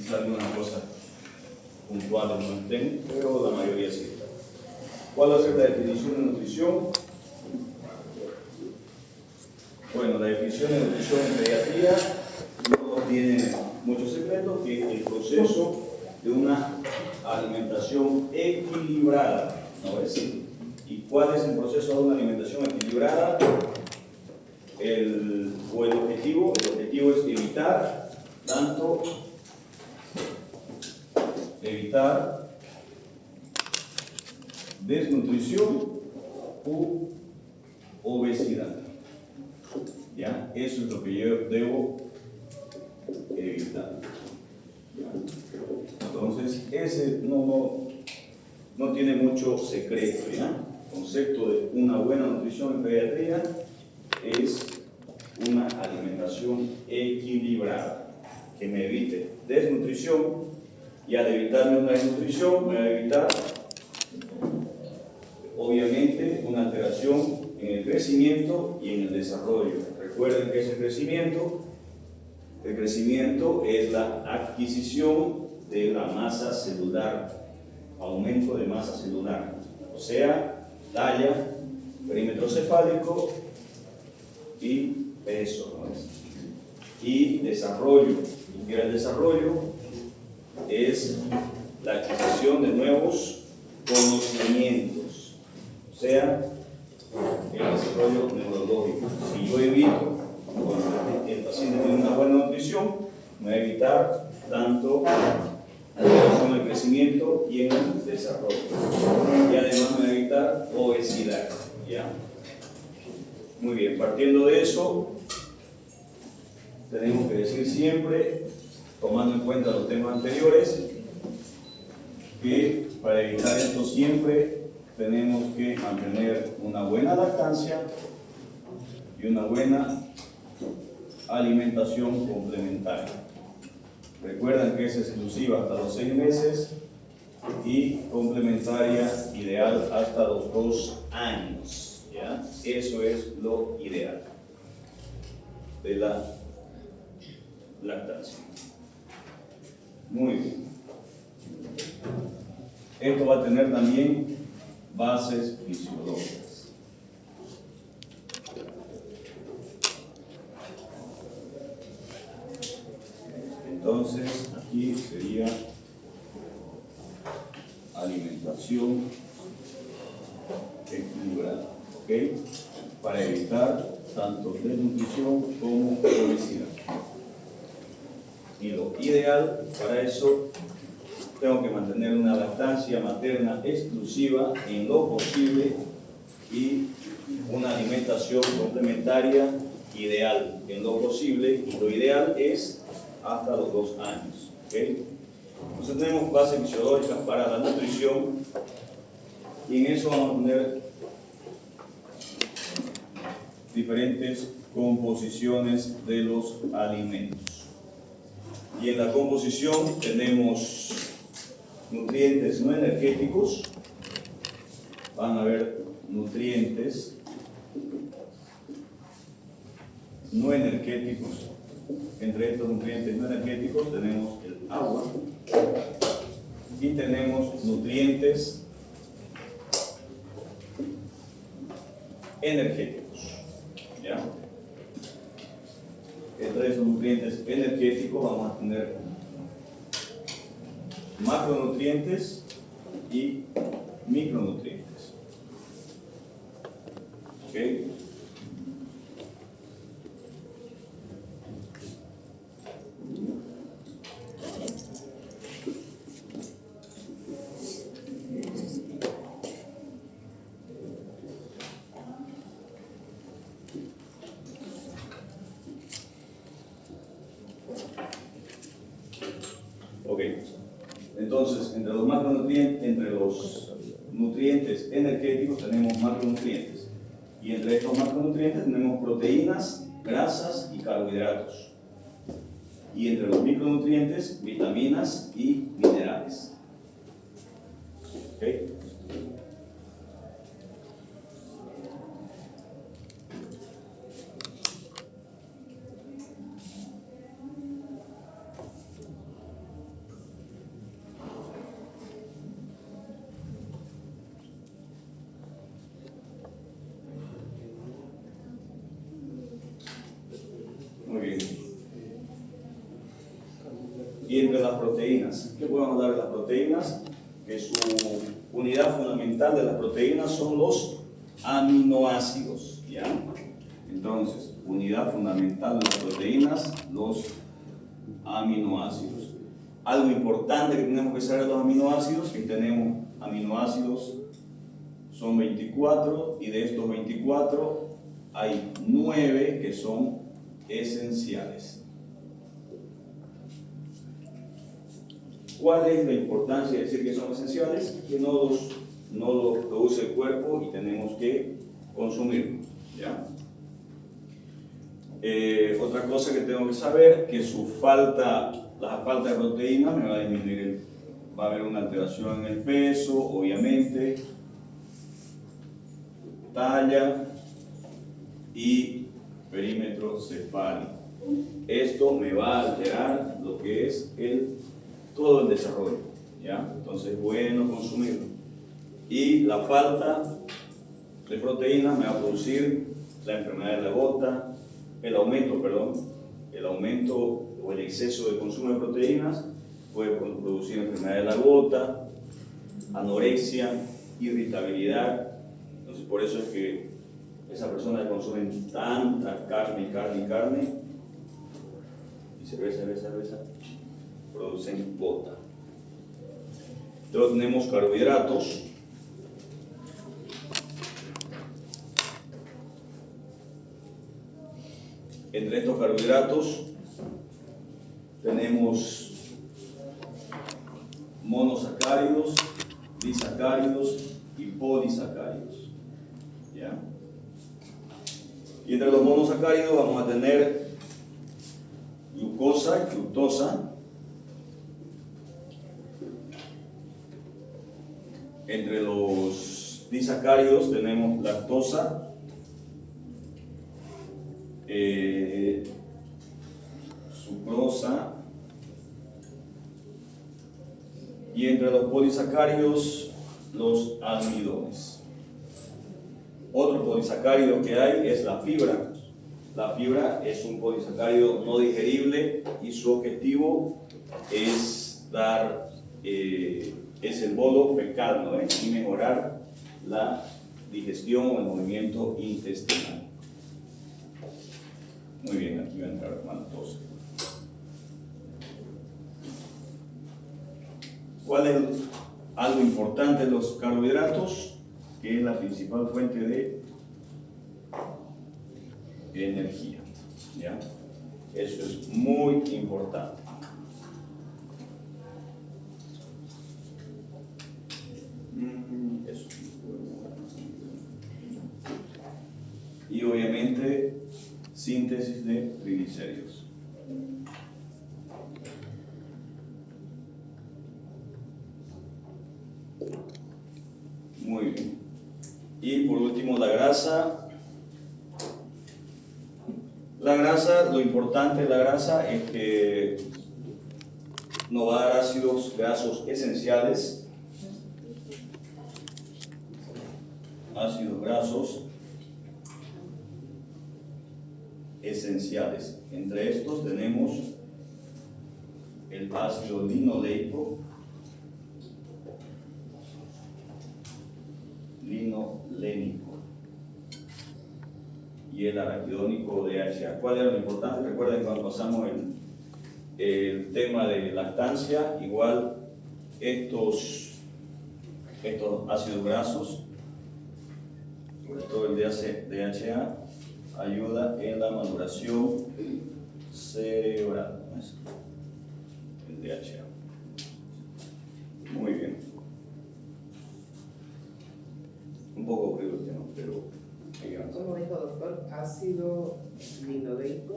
quizá alguna cosa puntual no estén, pero la mayoría sí está. ¿Cuál va a ser la definición de nutrición? Bueno, la definición de nutrición en pediatría no tiene mucho secreto, que es el proceso de una alimentación equilibrada, ¿no es? ¿Y cuál es el proceso de una alimentación equilibrada? El objetivo es evitar desnutrición u obesidad. ¿Ya? Eso es lo que yo debo evitar. ¿Ya? Entonces, ese no tiene mucho secreto. ¿Ya? El concepto de una buena nutrición en pediatría es una alimentación equilibrada que me evite desnutrición, y al evitarme una desnutrición me va a evitar obviamente una alteración en el crecimiento y en el desarrollo. Recuerden que es el crecimiento. El crecimiento es la adquisición de la masa celular, aumento de masa celular, o sea, talla, perímetro cefálico y peso, ¿no? Y desarrollo. Y el desarrollo es la adquisición de nuevos conocimientos, o sea, el desarrollo neurológico. Si yo evito, cuando el paciente tiene una buena nutrición, me va a evitar tanto en el crecimiento y en el desarrollo. Y además me va a evitar obesidad. ¿Ya? Muy bien, partiendo de eso, tenemos que decir siempre, tomando en cuenta los temas anteriores, que para evitar esto siempre tenemos que mantener una buena lactancia y una buena alimentación complementaria. Recuerden que es exclusiva hasta los 6 meses y complementaria ideal hasta los 2 años. ¿Ya? Eso es lo ideal de la lactancia. Muy bien. Esto va a tener también bases fisiológicas. Entonces, aquí sería alimentación equilibrada, ¿ok? Para evitar tanto desnutrición como obesidad. Y lo ideal para eso, tengo que mantener una lactancia materna exclusiva en lo posible y una alimentación complementaria ideal en lo posible, y lo ideal es hasta los 2 años. ¿Okay? Entonces tenemos bases fisiológicas para la nutrición, y en eso vamos a poner diferentes composiciones de los alimentos. Y en la composición tenemos nutrientes no energéticos. Van a haber nutrientes no energéticos. Entre estos nutrientes no energéticos tenemos el agua y tenemos nutrientes energéticos. ¿Ya? Entre esos nutrientes energéticos vamos a tener macronutrientes y micronutrientes. ¿Okay? Ok, entonces entre los macronutrientes, entre los nutrientes energéticos tenemos macronutrientes, y entre estos macronutrientes tenemos proteínas, grasas y carbohidratos, y entre los micronutrientes vitaminas y minerales. ¿Okay? Y entre las proteínas, ¿qué podemos hablar de las proteínas? Que su unidad fundamental de las proteínas son los aminoácidos, ¿ya? Entonces, unidad fundamental de las proteínas, los aminoácidos. Algo importante que tenemos que saber de los aminoácidos, que tenemos aminoácidos, son 24, y de estos 24 hay 9 que son esenciales. ¿Cuál es la importancia de decir que son esenciales? Que no los produce el cuerpo y tenemos que consumirlos, ¿ya? Otra cosa que tengo que saber, que la falta de proteína me va a disminuir, va a haber una alteración en el peso, obviamente, talla y perímetro cefálico. Esto me va a alterar lo que es todo el desarrollo, ¿ya? Entonces es bueno consumirlo. Y la falta de proteína me va a producir la enfermedad de la gota, el aumento o el exceso de consumo de proteínas puede producir enfermedad de la gota, anorexia, irritabilidad. Entonces por eso es que esa persona que consume tanta carne, y cerveza, producen gota. Luego tenemos carbohidratos. Entre estos carbohidratos tenemos monosacáridos, disacáridos y polisacáridos, ¿ya? Y entre los monosacáridos vamos a tener glucosa y fructosa. Entre los disacáridos tenemos lactosa, sucrosa, y entre los polisacáridos los almidones. Otro polisacárido que hay es la fibra. La fibra es un polisacárido no digerible y su objetivo es es el bolo fecal, ¿no? Y mejorar la digestión o el movimiento intestinal. Muy bien, aquí va a entrar maltosa. ¿Cuál es algo importante de los carbohidratos? Que es la principal fuente de energía, ¿ya? Eso es muy importante. Eso. Y obviamente síntesis de triglicéridos. Muy bien. Y por último la grasa. La grasa, lo importante de la grasa es que nos va a dar ácidos grasos esenciales. Ácidos grasos esenciales. Entre estos tenemos el ácido linoleico, linolénico y el araquidónico DHA. ¿Cuál era lo importante? Recuerden cuando pasamos el tema de lactancia, igual estos ácidos grasos, sobre todo el DHA, ayuda en la maduración cerebral. El DHA. Muy bien. Un poco frío el tema, pero ¿Cómo dijo, doctor? Ácido linoleico.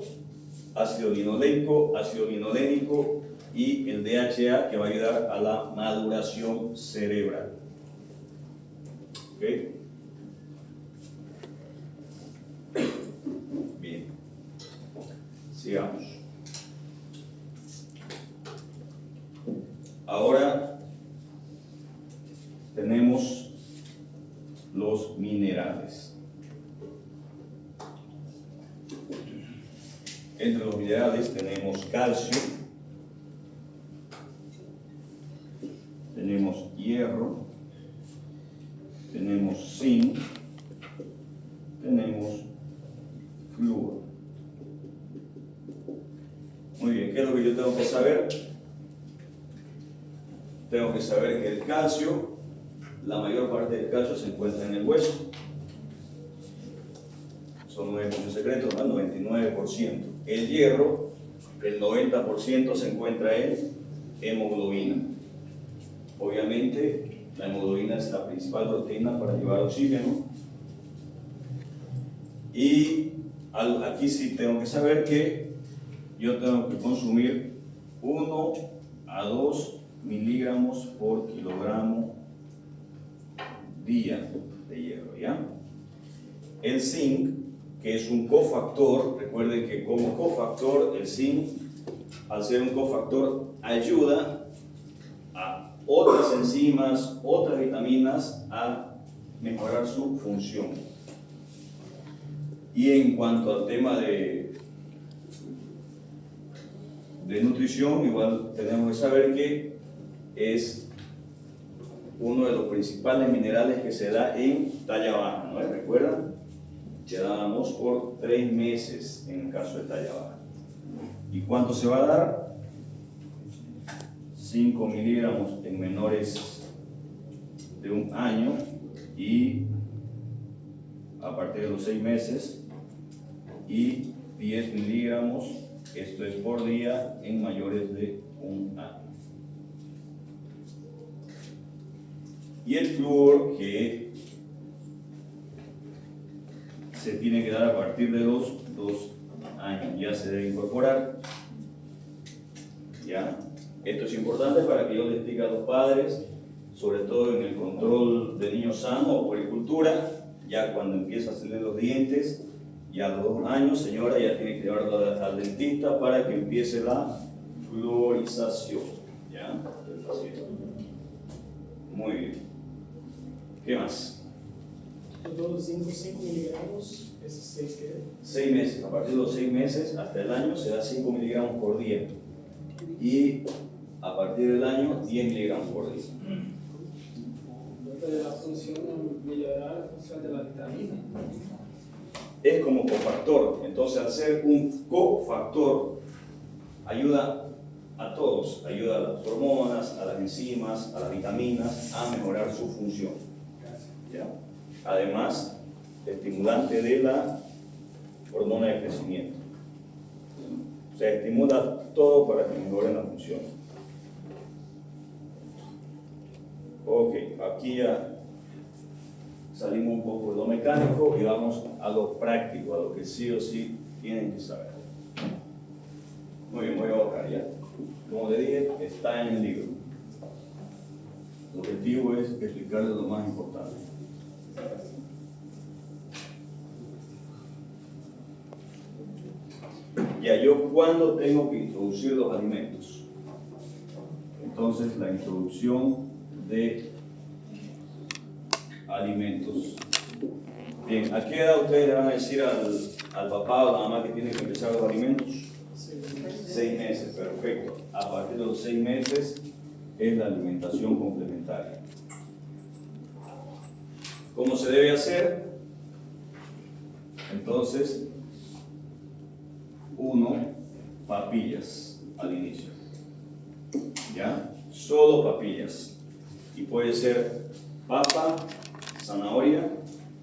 Ácido linoleico, ácido linolénico y el DHA, que va a ayudar a la maduración cerebral. ¿Ok? Bien. Sigamos. Ahora tenemos los minerales. Entre los minerales tenemos calcio, tenemos hierro, tenemos zinc, tenemos flúor. Muy bien, ¿qué es lo que yo tengo que saber? Tengo que saber que el calcio, la mayor parte del calcio se encuentra en el hueso. Son 9 puntos secretos, ¿no? 99%. El hierro, el 90% se encuentra en hemoglobina. Obviamente, la hemoglobina es la principal proteína para llevar oxígeno. Y aquí sí tengo que saber que yo tengo que consumir 1 a 2 miligramos por kilogramo día de hierro, ¿ya? El zinc, que es un cofactor, recuerden que como cofactor, el zinc, al ser un cofactor, ayuda a otras enzimas, otras vitaminas a mejorar su función. Y en cuanto al tema de nutrición, igual tenemos que saber que es uno de los principales minerales que se da en talla baja, ¿no? ¿Recuerdan? Que dábamos por 3 meses en el caso de talla baja. ¿Y cuánto se va a dar? 5 miligramos en menores de 1 año y a partir de los 6 meses y 10 miligramos, esto es por día, en mayores de 1 año. Y el flúor, que se tiene que dar a partir de los 2 años, ya se debe incorporar. ¿Ya? Esto es importante para que yo le explique a los padres, sobre todo en el control de niños sanos o puericultura, ya cuando empieza a salir los dientes, ya a los 2 años, señora, ya tiene que llevarlo al dentista para que empiece la fluorización. ¿Ya? Del paciente. Muy bien. ¿Qué más? Todos 5 miligramos, ¿es 6 qué? 6 meses. A partir de los 6 meses hasta el año se da 5 miligramos por día. Y a partir del año 10 miligramos por día. Entonces la función, mejorar la función de la vitamina. Es como cofactor. Entonces, al ser un cofactor, ayuda a todos. Ayuda a las hormonas, a las enzimas, a las vitaminas a mejorar su función. ¿Ya? Además, estimulante de la hormona de crecimiento. O sea, estimula todo para que mejore la función. Ok, aquí ya salimos un poco de lo mecánico y vamos a lo práctico, a lo que sí o sí tienen que saber. Muy bien, voy a buscar ya. Como le dije, está en el libro. El objetivo es explicarles lo más importante. Ya, yo cuando tengo que introducir los alimentos. Entonces, la introducción de alimentos. Bien, ¿a qué edad ustedes le van a decir al papá o a la mamá que tienen que empezar los alimentos? 6 meses, perfecto. A partir de los 6 meses es la alimentación complementaria. ¿Cómo se debe hacer? Entonces, 1, papillas al inicio. ¿Ya? Solo papillas. Y puede ser papa, zanahoria,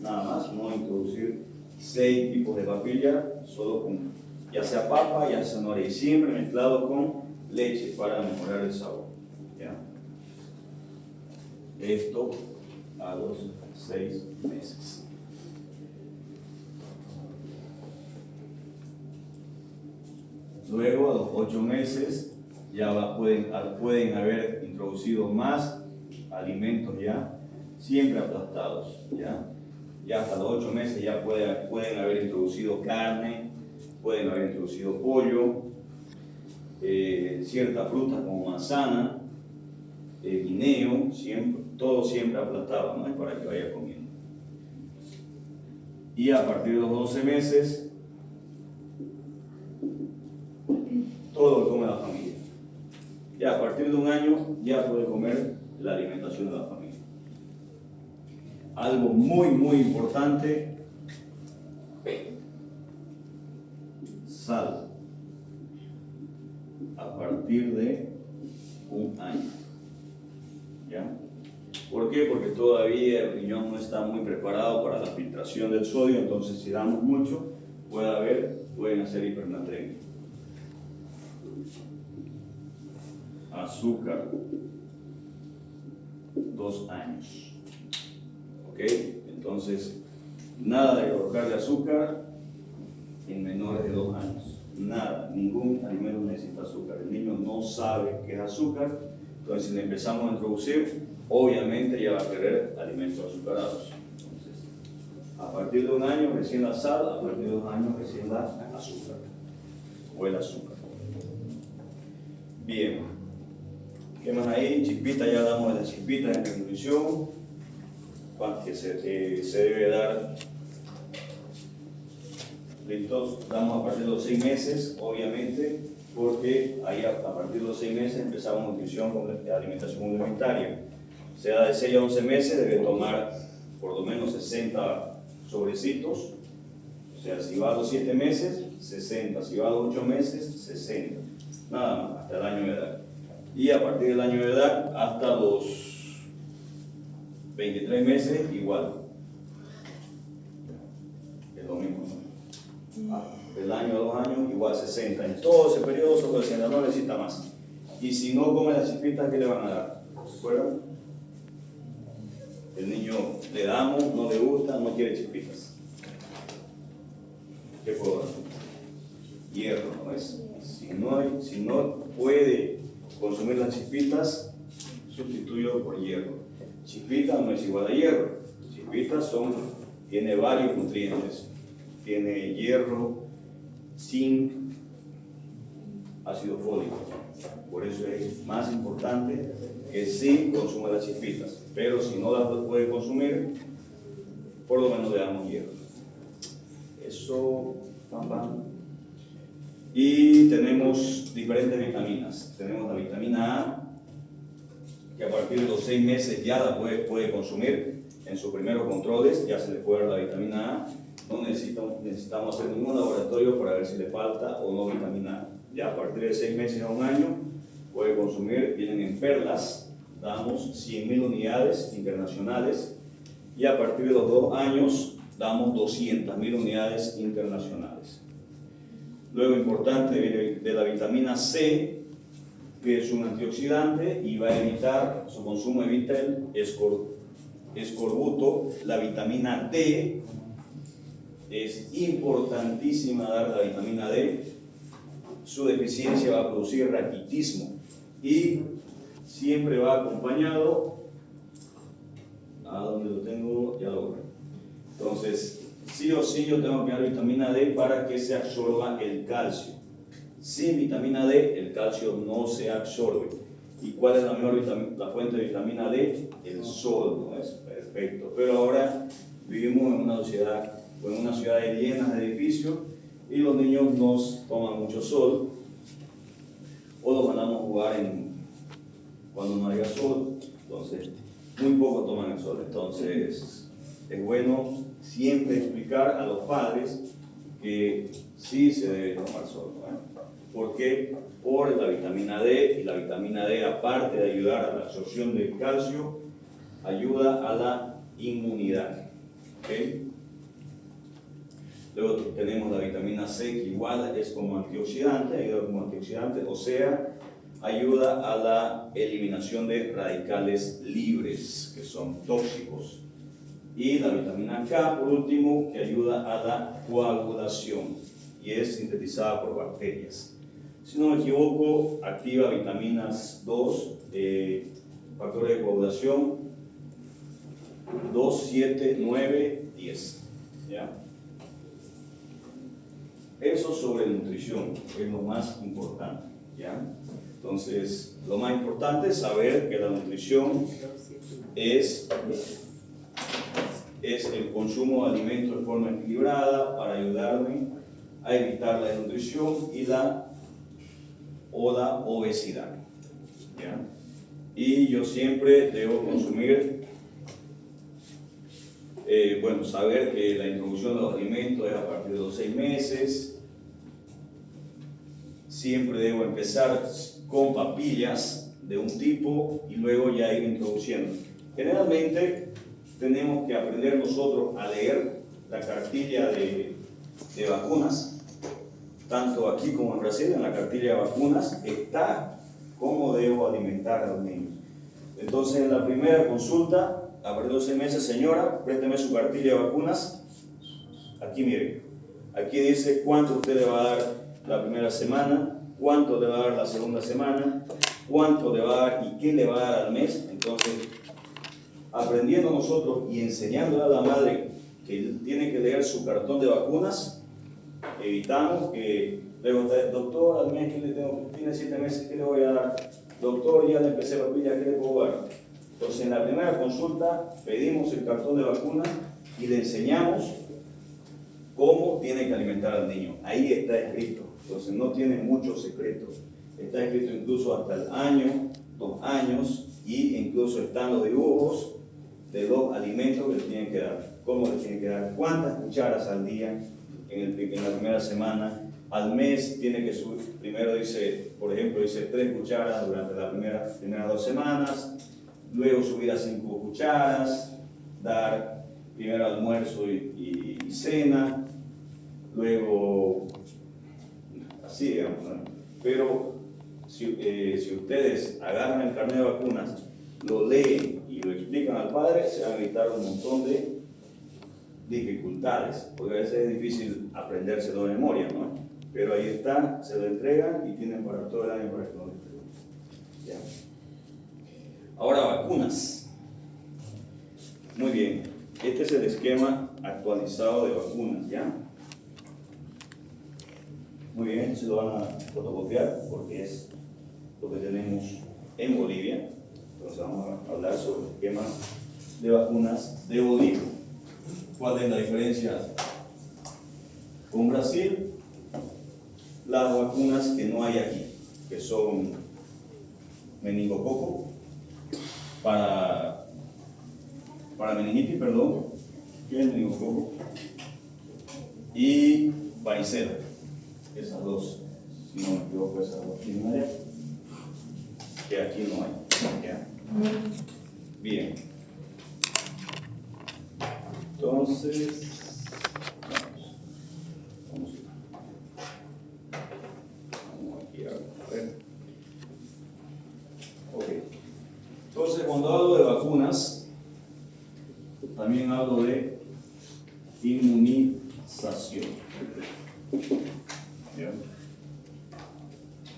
nada más, no introducir 6 tipos de papilla, solo con ya sea papa, ya sea zanahoria, y siempre mezclado con leche para mejorar el sabor. ¿Ya? Esto a los 6 meses. Luego, a los 8 meses, ya pueden haber introducido más alimentos ya, siempre aplastados. Ya hasta los 8 meses ya pueden haber introducido carne, pueden haber introducido pollo, ciertas frutas como manzana, guineo, todo siempre aplastado, ¿no? Es para que vaya comiendo. Y a partir de los 12 meses, todo lo come la familia. Ya a partir de 1 año ya puede comer la alimentación de la familia. Algo muy importante, sal a partir de 1 año. ¿Ya? ¿Por qué? Porque todavía el riñón no está muy preparado para la filtración del sodio, entonces si damos mucho, pueden hacer hipernatremia. Azúcar, 2 años. ¿Ok? Entonces, nada de colocarle azúcar en menores de 2 años. Nada, ningún alimento necesita azúcar. El niño no sabe qué es azúcar, entonces si le empezamos a introducir, obviamente ya va a querer alimentos azucarados. Entonces, a partir de 1 año recién la sal, a partir de 2 años recién la azúcar o el azúcar. Bien, ¿qué más hay? Chispita, ya hablamos de las chispitas en la nutrición, que se debe dar. Listos, damos a partir de los 6 meses, obviamente, porque ahí a partir de los 6 meses empezamos nutrición con alimentación complementaria. Sea de 6 a 11 meses debe tomar por lo menos 60 sobrecitos, o sea, si va a los 7 meses, 60, si va a los 8 meses, 60, nada más, hasta el año de edad. Y a partir del año de edad hasta los 23 meses, igual. Es lo mismo, ¿no? Del año a 2 años, igual 60. En todo ese periodo, solo 60, no necesita más. Y si no come las chispitas, ¿qué le van a dar? ¿Se acuerdan? El niño le damos, no le gusta, no quiere chispitas. ¿Qué puedo dar? Hierro, ¿no es? Si no puede consumir las chispitas, sustituyo por hierro. Chispita no es igual a hierro. Chispitas tiene varios nutrientes. Tiene hierro, zinc, ácido fólico. Por eso es más importante que sí consuma las chispitas. Pero si no las puede consumir, por lo menos le damos hierro. Eso, pam. Y tenemos diferentes vitaminas. Tenemos la vitamina A, que a partir de los 6 meses ya la puede consumir. En sus primeros controles ya se le puede dar la vitamina A. No necesitamos hacer ningún laboratorio para ver si le falta o no vitamina A. Ya a partir de 6 meses a 1 año puede consumir, vienen en perlas, damos 100.000 unidades internacionales y a partir de los 2 años damos 200.000 unidades internacionales. Luego importante de la vitamina C, que es un antioxidante y va a evitar, su consumo evita el escorbuto. La vitamina D, es importantísima dar la vitamina D. Su deficiencia va a producir raquitismo y siempre va acompañado, a donde lo tengo, ya lo veo. Entonces, sí o sí yo tengo que dar vitamina D para que se absorba el calcio. Sin vitamina D, el calcio no se absorbe. ¿Y cuál es la mejor fuente de vitamina D? El sol, ¿no es? Perfecto. Pero ahora vivimos en una ciudad llena de edificios y los niños no toman mucho sol o los mandamos a jugar cuando no haya sol, entonces muy poco toman el sol. Entonces es bueno siempre explicar a los padres que sí se debe tomar sol, ¿no? ¿Por qué? Por la vitamina D, y la vitamina D, aparte de ayudar a la absorción del calcio, ayuda a la inmunidad. ¿Okay? Luego tenemos la vitamina C, que igual es como antioxidante, o sea, ayuda a la eliminación de radicales libres, que son tóxicos. Y la vitamina K, por último, que ayuda a la coagulación y es sintetizada por bacterias. Si no me equivoco, activa vitaminas 2, factores de coagulación 2, 7, 9, 10. ¿Ya? Eso sobre nutrición es lo más importante. ¿Ya? Entonces, lo más importante es saber que la nutrición es el consumo de alimentos de forma equilibrada para ayudarme a evitar la desnutrición y la obesidad. ¿Ya? y yo siempre debo consumir, saber que la introducción de los alimentos es a partir de los 6 meses. Siempre debo empezar con papillas de un tipo y luego ya ir introduciendo. Generalmente tenemos que aprender nosotros a leer la cartilla de vacunas, tanto aquí como en Brasil. En la cartilla de vacunas está cómo debo alimentar a los niños. Entonces, en la primera consulta, a partir de 12 meses, señora, présteme su cartilla de vacunas. Aquí miren, aquí dice cuánto usted le va a dar la primera semana, cuánto le va a dar la segunda semana, cuánto le va a dar y qué le va a dar al mes. Entonces, aprendiendo nosotros y enseñándole a la madre que tiene que leer su cartón de vacunas, evitamos que pregunte, doctor, al mes que le tengo, tiene 7 meses, ¿qué le voy a dar? Doctor, ya le empecé papilla, ¿qué le puedo dar? Entonces, en la primera consulta pedimos el cartón de vacunas y le enseñamos cómo tiene que alimentar al niño. Ahí está escrito. Entonces, no tiene mucho secreto. Está escrito incluso hasta el año, 2 años, y incluso están los dibujos de los alimentos que le tienen que dar. Cómo le tienen que dar, cuántas cucharas al día en la primera semana. Al mes tiene que subir, primero dice, por ejemplo, dice 3 cucharas durante las primeras 2 semanas, luego subir a 5 cucharas, dar primero almuerzo y cena, luego así, digamos, ¿no? Pero si ustedes agarran el carnet de vacunas, lo leen y lo explican al padre, se van a evitar un montón de dificultades, porque a veces es difícil aprendérselo de memoria, ¿no? Pero ahí está, se lo entregan y tienen para todo el año para que lo entreguen. ¿Ya? Ahora, vacunas. Muy bien, este es el esquema actualizado de vacunas, ¿ya? Muy bien, se lo van a fotocopiar porque es lo que tenemos en Bolivia. Entonces vamos a hablar sobre el esquema de vacunas de Bolivia. ¿Cuál es la diferencia con Brasil? Las vacunas que no hay aquí, que son meningococo, para meningitis, perdón, que es meningococo, y varicela. Esas dos, si no me equivoco, esas dos primarias, que aquí no hay. ¿Ya? Bien. Entonces, vamos aquí a ver. Ok. Entonces, cuando hablo de vacunas, también hablo de inmunización. ¿Ya?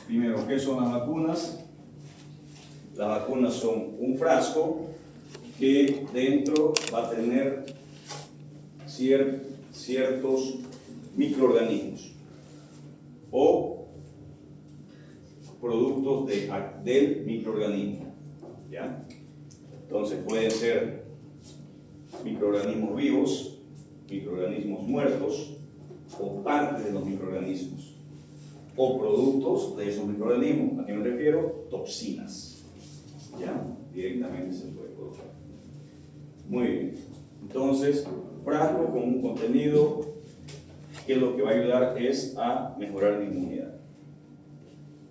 Primero, ¿qué son las vacunas? Las vacunas son un frasco que dentro va a tener ciertos microorganismos o productos del microorganismo. ¿Ya? Entonces pueden ser microorganismos vivos, microorganismos muertos o parte de los microorganismos o productos de esos microorganismos. ¿A qué me refiero? Toxinas. ¿Ya? Directamente se puede colocar. Muy bien. Entonces, frasco con un contenido que lo que va a ayudar es a mejorar la inmunidad.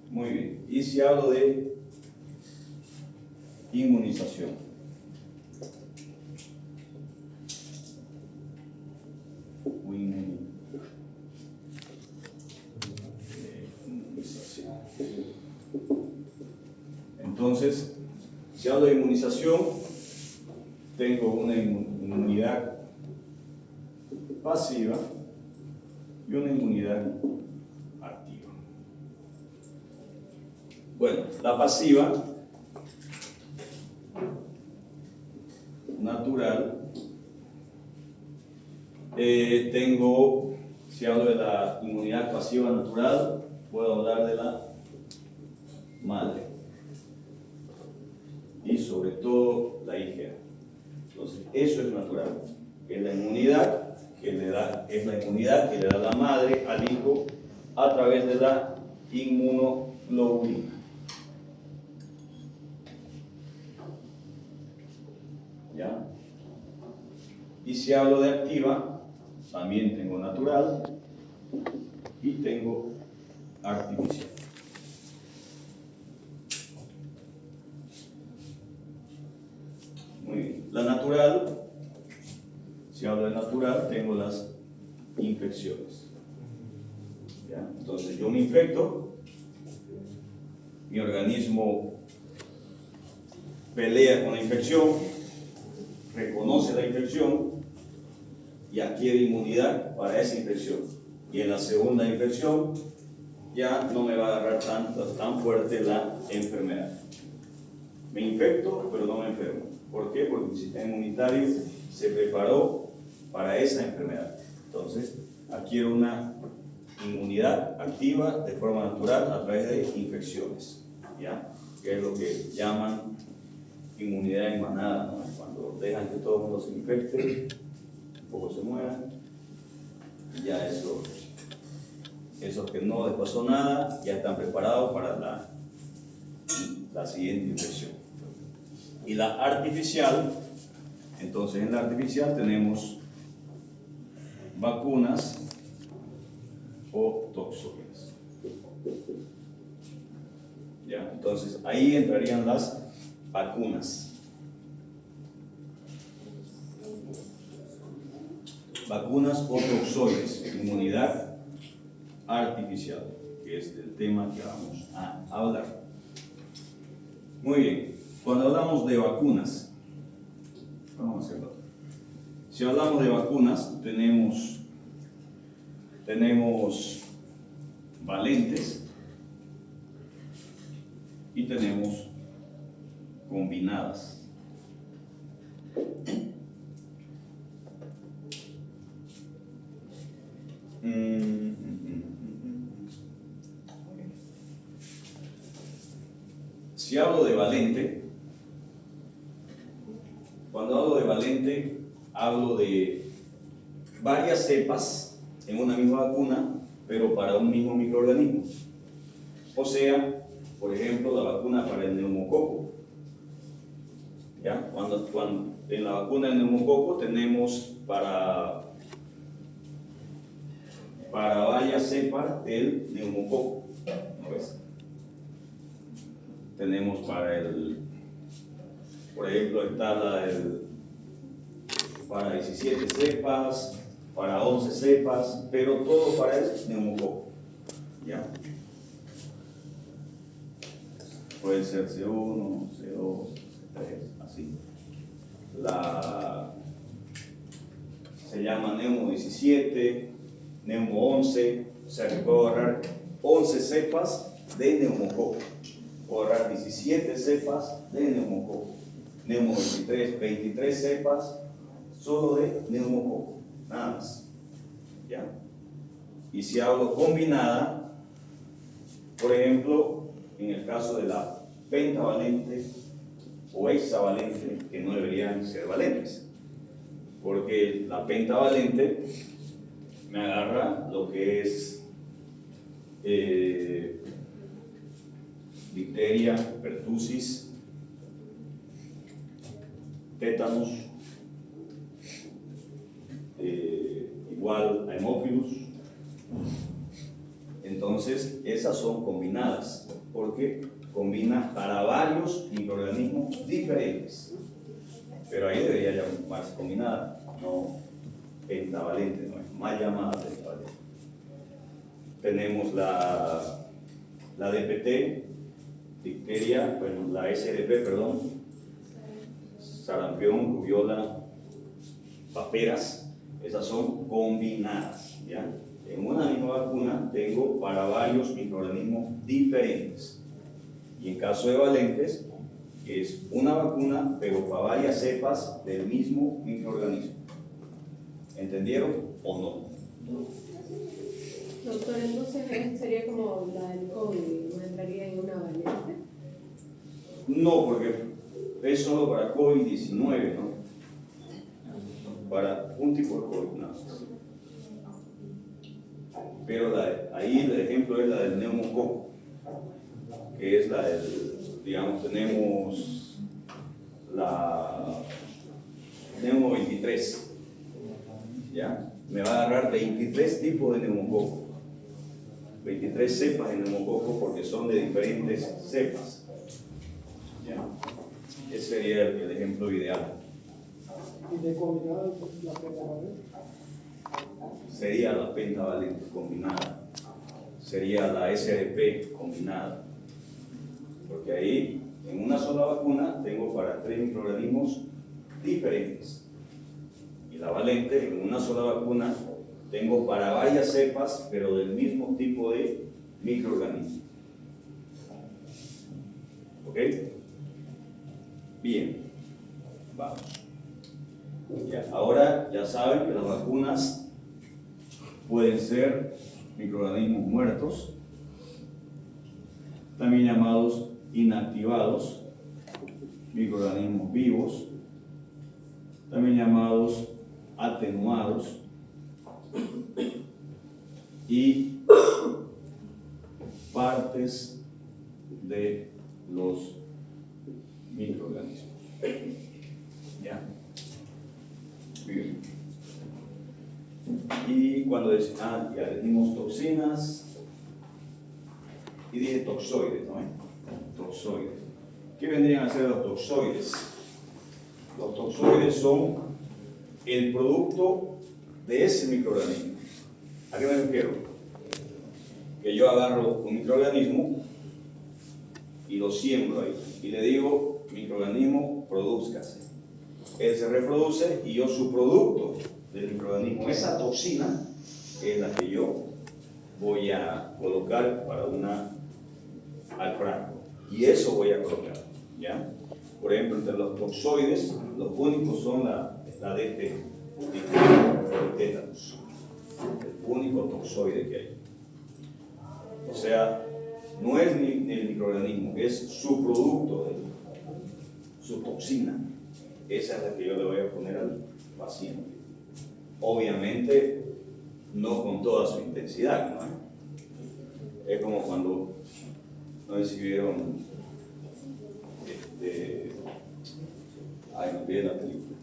Muy bien. Y si hablo de inmunización. Entonces, si hablo de inmunización, tengo una inmunidad pasiva y una inmunidad activa. Bueno, la pasiva, natural, si hablo de la inmunidad pasiva natural, puedo hablar de la madre y sobre todo la IgA. Entonces, eso es natural, es la inmunidad que le da, la madre al hijo a través de la inmunoglobulina. Y si hablo de activa, también tengo natural y tengo artificial. Muy bien. La natural, si hablo de natural, tengo las infecciones. ¿Ya? Entonces yo me infecto, mi organismo pelea con la infección, reconoce la infección y adquiere inmunidad para esa infección. Y en la segunda infección ya no me va a agarrar tan fuerte la enfermedad. Me infecto, pero no me enfermo. ¿Por qué? Porque el sistema inmunitario se preparó para esa enfermedad. Entonces, adquiero una inmunidad activa de forma natural a través de infecciones, ¿ya? Que es lo que llaman inmunidad en manada, ¿no? Cuando dejan que todo el mundo se infecte, un poco se mueran, y ya esos que no les pasó nada ya están preparados para la siguiente infección. Y la artificial, entonces en la artificial tenemos vacunas o toxoides. ¿Ya? Entonces ahí entrarían las vacunas. Vacunas o toxoides, inmunidad artificial, que es el tema que vamos a hablar. Muy bien, cuando hablamos de vacunas, vamos a hacerlo. Si hablamos de vacunas, tenemos valentes y tenemos combinadas. Si hablo de valente, cuando hablo de valente, hablo de varias cepas en una misma vacuna, pero para un mismo microorganismo. O sea, por ejemplo, la vacuna para el neumococo. ¿Ya? Cuando en la vacuna del neumococo tenemos para varias cepas del neumococo. ¿No ves? Tenemos por ejemplo, está para 17 cepas, para 11 cepas, pero todo para el neumococo. ¿Ya? Puede ser C1, C2, C3, así. Se llama Neumo 17, Neumo 11, o sea que puedo agarrar 11 cepas de neumococo. Puedo agarrar 17 cepas de neumococo. Neumo 23 cepas solo de neumococo, nada más. ¿Ya? Y si hablo combinada, por ejemplo, en el caso de la pentavalente o hexavalente, que no deberían ser valentes, porque la pentavalente me agarra lo que es difteria, pertusis, tétanos, igual a hemófilus. Entonces, esas son combinadas, porque combina para varios microorganismos diferentes. Pero ahí debería llamarse combinada, no pentavalente, no es más llamada pentavalente. Tenemos la DPT, difteria, bueno, la SDP, perdón, sarampión, rubiola, paperas, esas son combinadas, ¿ya? En una misma vacuna tengo para varios microorganismos diferentes. Y en caso de valentes, es una vacuna, pero para varias cepas del mismo microorganismo. ¿Entendieron o no? Doctor, entonces sería como la del COVID, ¿no entraría en una valente? No, porque es solo para COVID-19, ¿no? Para un tipo de COVID, nada más. Pero ahí el ejemplo es la del neumococo, que es la del, digamos, tenemos la Neumo 23, ¿ya? Me va a agarrar 23 tipos de neumococo, 23 cepas de neumococo porque son de diferentes cepas, ¿ya? Ese sería el ejemplo ideal. Y de combinado la pentavalente. Sería la pentavalente combinada, sería la SDP combinada, porque ahí en una sola vacuna tengo para 3 microorganismos diferentes, y la valente en una sola vacuna tengo para varias cepas pero del mismo tipo de microorganismo. ¿Ok? Bien, vamos. Ya, ahora ya saben que las vacunas pueden ser microorganismos muertos, también llamados inactivados, microorganismos vivos, también llamados atenuados, y partes de los microorganismos. ¿Ya? Bien. Y cuando ya dijimos toxinas, y dije toxoides, ¿no? Toxoides. ¿Qué vendrían a ser los toxoides? Los toxoides son el producto de ese microorganismo. ¿A qué me refiero? Que yo agarro un microorganismo y lo siembro ahí, y le digo, microorganismo, produzcase. Él se reproduce y yo su producto del microorganismo, esa toxina, es la que yo voy a colocar para al frasco. Y eso voy a colocar, ¿ya? Por ejemplo, entre los toxoides, los únicos son la DT, el tétanos, el único toxoide que hay. O sea, no es ni el microorganismo, es su producto, su toxina. Esa es la que yo le voy a poner al paciente. Obviamente, no con toda su intensidad, ¿no? Es como cuando, no sé si vieron, no vi la película,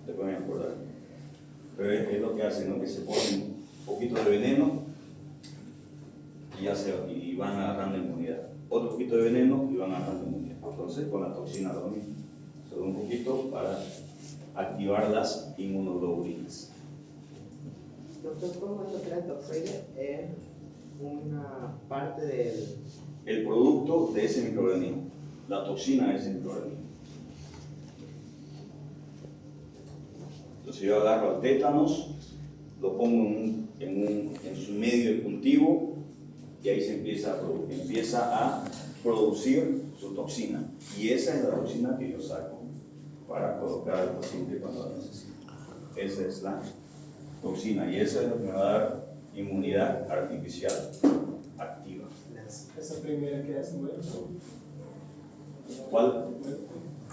te pueden acordar, pero es lo que hacen, ¿no? Que se ponen un poquito de veneno y van agarrando inmunidad, otro poquito de veneno y van agarrando inmunidad. Entonces con la toxina lo mismo, solo un poquito para activar las inmunoglobulinas. Doctor, ¿cómo es lo que la toxoide es una parte del... El producto de ese microorganismo, la toxina de ese microorganismo. Entonces yo agarro al tétanos, lo pongo en su medio de cultivo y ahí se empieza a producir su toxina. Y esa es la toxina que yo saco para colocar al paciente cuando la necesito. Esa es la toxina y eso es lo que me va a dar inmunidad artificial activa. Esa primera que es muerto. ¿Cuál?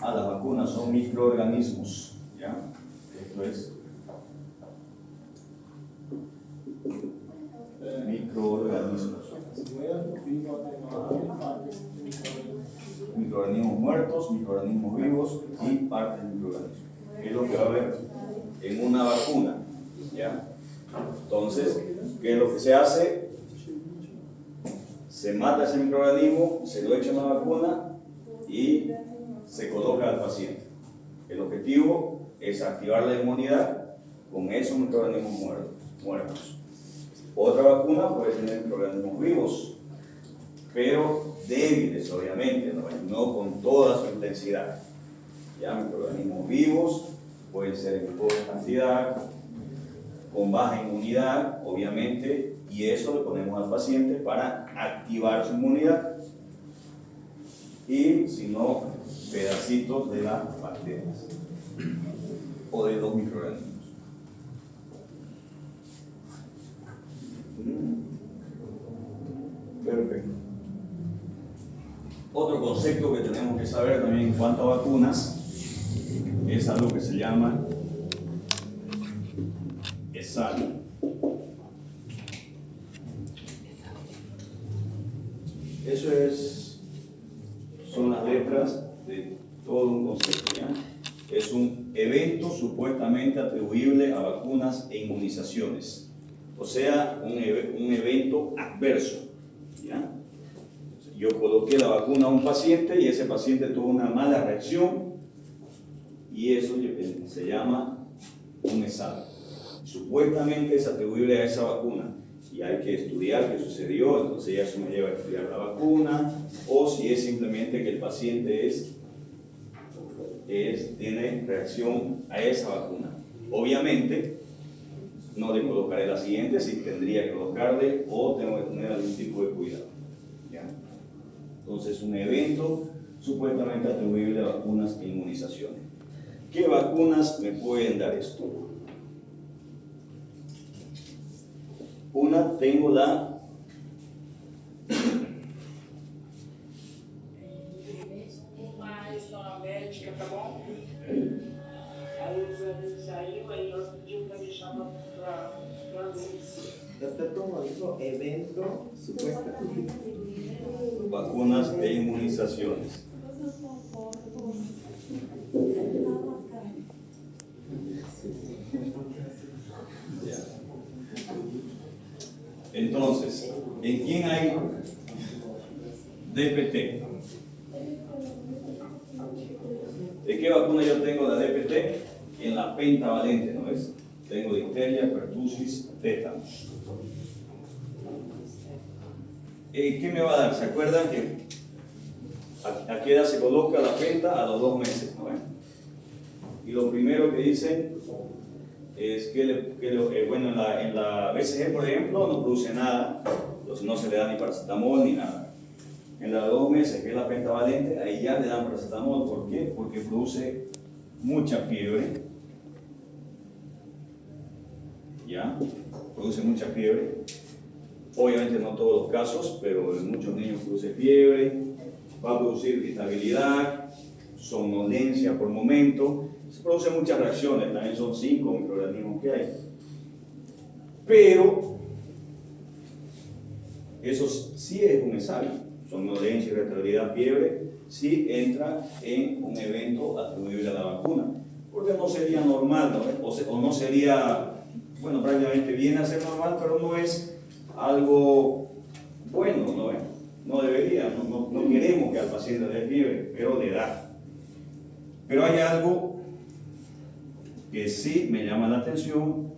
Las vacunas son microorganismos, ¿ya? Esto es microorganismos. Muerto, vivo, atenuado y partes de Microorganismos muertos, microorganismos vivos y partes de microorganismos. Es lo que va a haber en una vacuna, ¿ya? Entonces, ¿qué es lo que se hace? Se mata ese microorganismo, se lo echa en la vacuna y se coloca al paciente. El objetivo es activar la inmunidad con esos microorganismos muertos. Otra vacuna puede tener microorganismos vivos, pero débiles, obviamente, no con toda su intensidad. Ya, microorganismos vivos pueden ser en poca cantidad, con baja inmunidad, obviamente, y eso le ponemos al paciente para activar su inmunidad, y si no, pedacitos de las bacterias o de los microorganismos. Perfecto. Otro concepto que tenemos que saber también en cuanto a vacunas es algo que se llama ESAL. Eso son las letras de todo un concepto, ¿ya? es un evento supuestamente atribuible a vacunas e inmunizaciones, o sea, un evento adverso, ¿ya? Yo coloqué la vacuna a un paciente y ese paciente tuvo una mala reacción y eso se llama un ESAVI. Supuestamente es atribuible a esa vacuna y hay que estudiar qué sucedió, entonces ya eso me lleva a estudiar la vacuna, o si es simplemente que el paciente tiene reacción a esa vacuna. Obviamente no le colocaré la siguiente si tendría que colocarle o tengo que tener algún tipo de cuidado, ¿ya? Entonces, un evento supuestamente atribuible a vacunas e inmunizaciones. ¿Qué vacunas me pueden dar esto? Una, tengo la médica, tá bom? Aí o exame saiu, aí nós pedimos para deixar para luz. Doctor, como dijo, evento supuestamente. vacunas e inmunizaciones. Entonces, ¿en quién hay DPT? ¿De qué vacuna yo tengo la DPT? En la pentavalente, ¿no es? Tengo difteria, pertusis, tétanos. ¿Qué me va a dar? ¿Se acuerdan que a qué edad se coloca la penta? A los 2 meses, ¿no es? Y lo primero que dicen es que, bueno, en la BCG, por ejemplo, no produce nada, entonces no se le da ni paracetamol ni nada. En la de 2 meses, que es la pentavalente, ahí ya le dan paracetamol. ¿Por qué? Porque produce mucha fiebre. ¿Ya? Produce mucha fiebre. Obviamente no todos los casos, pero en muchos niños produce fiebre, va a producir irritabilidad, somnolencia por momento. Se producen muchas reacciones, también son 5 microorganismos que hay. Pero eso sí es un ESAVI, somnolencia, irritabilidad, fiebre, sí entra en un evento atribuible a la vacuna, porque no sería normal, ¿no? O no sería, bueno, prácticamente viene a ser normal, pero no es algo bueno, ¿no? No debería, no queremos que al paciente le dé fiebre, pero le da. Pero hay algo que sí me llama la atención,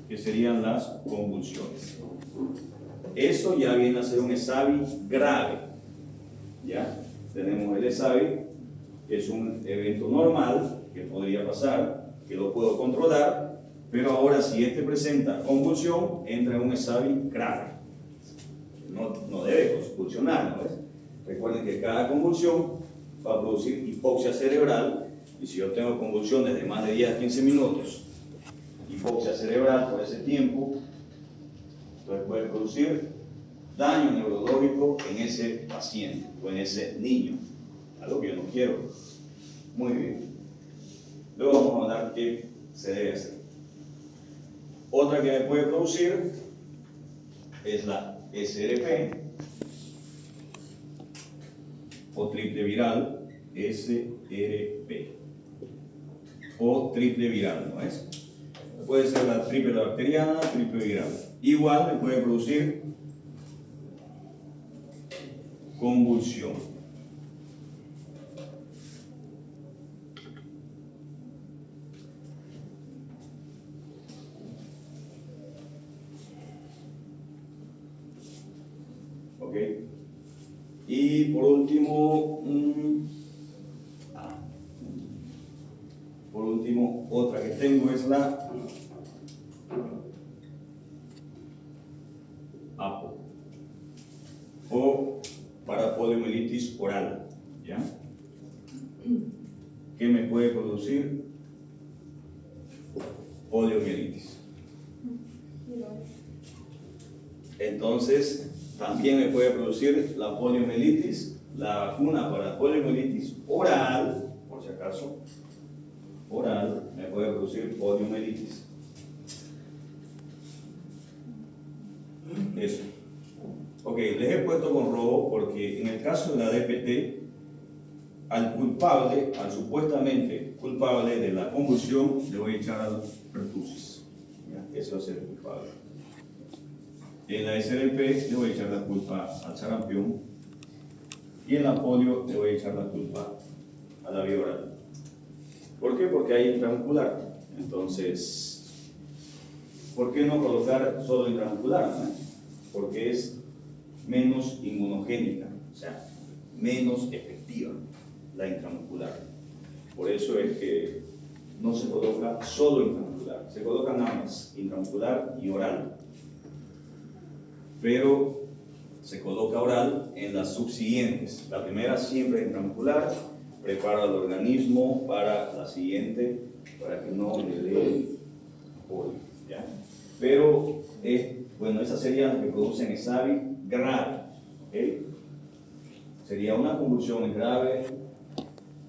que serían las convulsiones. Eso ya viene a ser un ESAVI grave. ¿Ya? Tenemos el ESAVI, que es un evento normal, que podría pasar, que lo puedo controlar, pero ahora si este presenta convulsión, entra en un ESAVI grave. No debe convulsionar, ¿no es? Recuerden que cada convulsión va a producir hipoxia cerebral, y si yo tengo convulsiones de más de 10 a 15 minutos, hipoxia cerebral por ese tiempo, entonces puede producir daño neurológico en ese paciente o en ese niño, algo que yo no quiero. Muy bien. Luego vamos a hablar qué se debe hacer. Otra que me puede producir es la SRP o triple viral, SRP o triple viral, ¿no es? Puede ser la triple bacteriana, triple viral. Igual me puede producir convulsión. ¿Ok? Y por último, otra que tengo es la APO o parapoliomielitis oral, ¿ya? ¿Qué me puede producir? Poliomielitis. Entonces, también me puede producir la poliomielitis, la vacuna para poliomielitis oral, por si acaso, oral, me puede producir poliomielitis. Eso. Ok, les he puesto con rojo porque en el caso de la DPT, al culpable, al supuestamente culpable de la convulsión, le voy a echar al pertusis. ¿Ya? Ese va a ser el culpable. En la SDP le voy a echar la culpa al sarampión. Y en la polio le voy a echar la culpa a la vía oral. ¿Por qué? Porque hay intramuscular. Entonces, ¿por qué no colocar solo intramuscular? ¿No? Porque es menos inmunogénica, o sea, menos efectiva la intramuscular. Por eso es que no se coloca solo intramuscular, se colocan ambas, intramuscular y oral. Pero se coloca oral en las subsiguientes. La primera siempre intramuscular, prepara al organismo para la siguiente, para que no le dé polio, ¿ya? Pero, bueno, esas serían las que producen ESAVI grave, ¿okay? Sería una convulsión grave,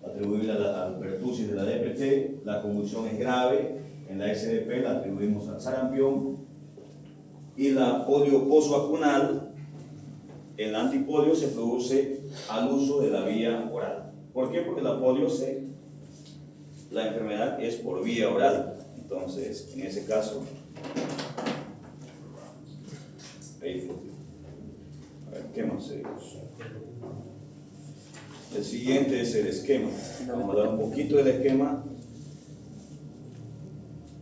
atribuible al pertusis de la DPT, la convulsión es grave, en la SDP la atribuimos al sarampión, y la polio posvacunal, el antipolio se produce al uso de la vía oral. ¿Por qué? Porque la polio la enfermedad es por vía oral. Entonces, en ese caso, a ver, ¿qué más seguimos? El siguiente es el esquema. Vamos a dar un poquito del esquema,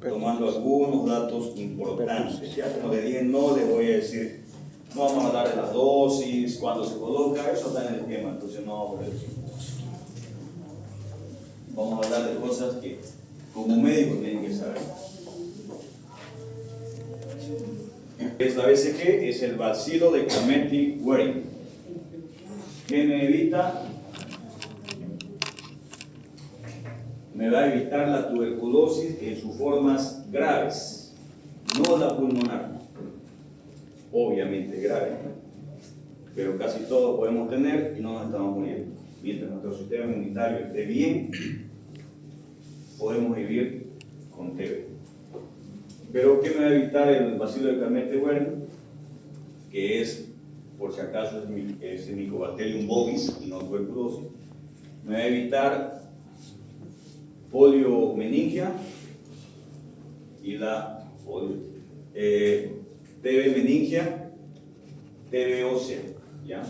tomando algunos datos importantes. Ya como le dije, no le voy a decir, no vamos a hablar de las dosis, cuándo se coloca, eso está en el esquema, entonces no vamos a ver eso. Vamos a hablar de cosas que como médico tienen que saber. Es la BCG, es el bacilo de Cometti-Waring, que me va a evitar la tuberculosis en sus formas graves, no la pulmonar, obviamente grave, pero casi todos podemos tener y no nos estamos muriendo. Mientras nuestro sistema inmunitario esté bien, podemos vivir con TB. Pero ¿qué me va a evitar el bacilo de Cometti-Waring? Que es, por si acaso, es el Mycobacterium bovis y no tuberculosis. Me va a evitar poliomeningia y la TB meningia, TB ósea, ¿ya?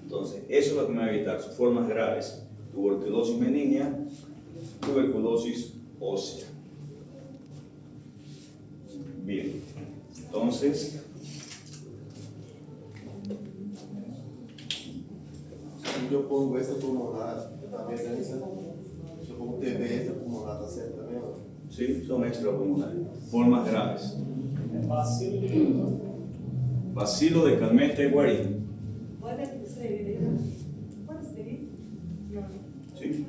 Entonces, eso es lo que me va a evitar, sus formas graves, tuberculosis meningia, tuberculosis ósea. Bien, entonces, yo pongo esta pulmonar también, yo pongo TB, esta pulmonar también, ¿no? sí, son extrapulmonares, formas graves. Bacilo de Cometti-Waring. ¿Sí?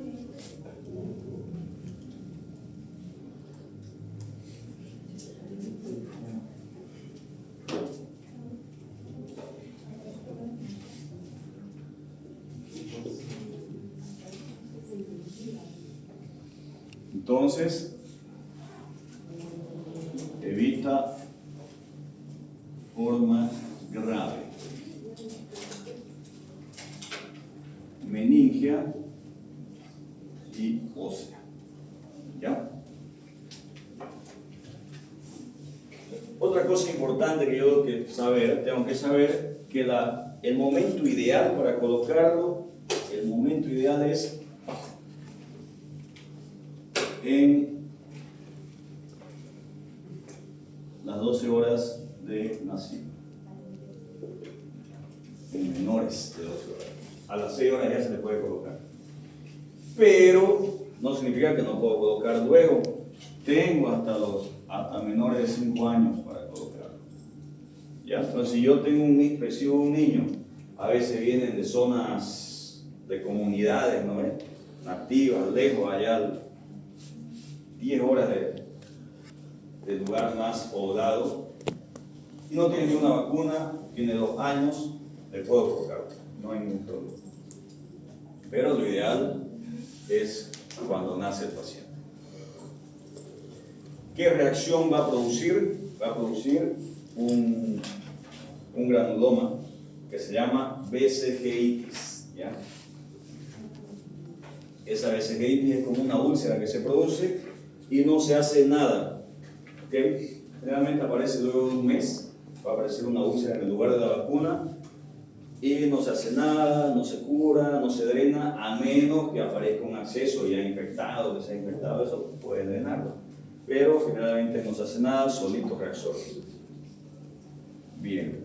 Entonces, evita forma grave, meningia y ósea. ¿Ya? Otra cosa importante que yo tengo que saber que el momento ideal para colocarlo, el momento ideal es en las 12 horas de nacido, en menores de 12 horas. A las 6 horas ya se le puede colocar, pero no significa que no puedo colocar luego. Tengo hasta menores de 5 años para colocarlo. ¿Ya? Entonces, si yo recibo un niño, a veces vienen de zonas de comunidades, ¿no? Nativas, lejos, allá 10 horas de lugar más poblado, y no tiene ninguna vacuna, tiene 2 años, le puedo colocar, no hay ningún problema. Pero lo ideal es cuando nace el paciente. ¿Qué reacción va a producir? Va a producir un granuloma que se llama BCGitis, ¿ya? esa vesiceritis es como una úlcera que se produce y no se hace nada. ¿Okay? Generalmente aparece luego de un mes, va a aparecer una úlcera en el lugar de la vacuna y no se hace nada, no se cura, no se drena, a menos que aparezca un acceso ya infectado, que se ha infectado, eso puede drenarlo. Pero generalmente no se hace nada, solito reabsorbe. Bien.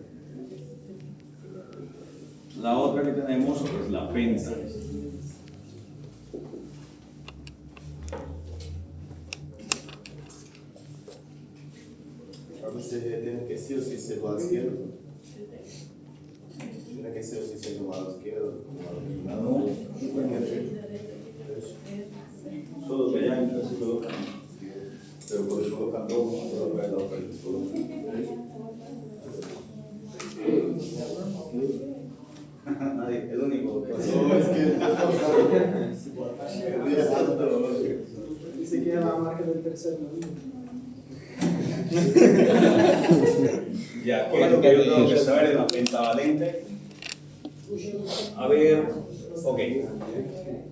La otra que tenemos es la penta. A veces tiene que sí o sí ser lado izquierdo. Tiene que sí o sí ser del lado izquierdo, del lado No, no. solo que ya se colocan, pero por eso colocan dos, pero para la otra que se colocan. Nadie, el único que hace. No, es que Ni siquiera la marca del tercer mundo. Ya, ¿qué es lo que yo tengo que saber de la pentavalente? A ver, ok.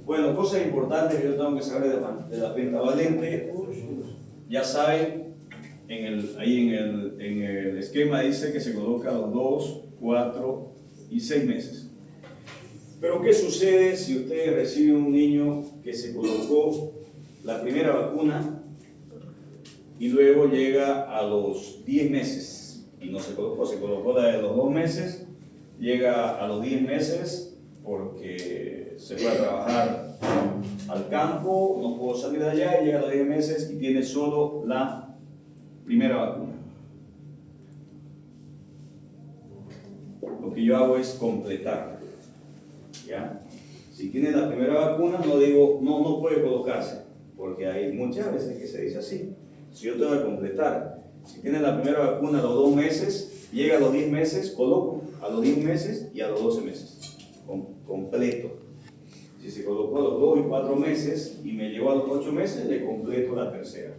Bueno, cosas importantes que yo tengo que saber de la pentavalente. Ya saben, ahí en el esquema dice que se coloca a los 2, 4 y 6 meses. Pero ¿qué sucede si usted recibe un niño que se colocó la primera vacuna y luego llega a los 10 meses y no se colocó la de los 2 meses, llega a los 10 meses porque se fue a trabajar al campo, no pudo salir de allá y llega a los 10 meses y tiene solo la primera vacuna? Lo que yo hago es completarla. ¿Ya? Si tiene la primera vacuna, no digo, no puede colocarse, porque hay muchas veces que se dice así. Si yo tengo que completar, si tiene la primera vacuna a los 2 meses, llega a los 10 meses, coloco a los 10 meses y a los 12 meses, completo. Si se colocó a los 2 y 4 meses y me llevó a los 8 meses, le completo la tercera.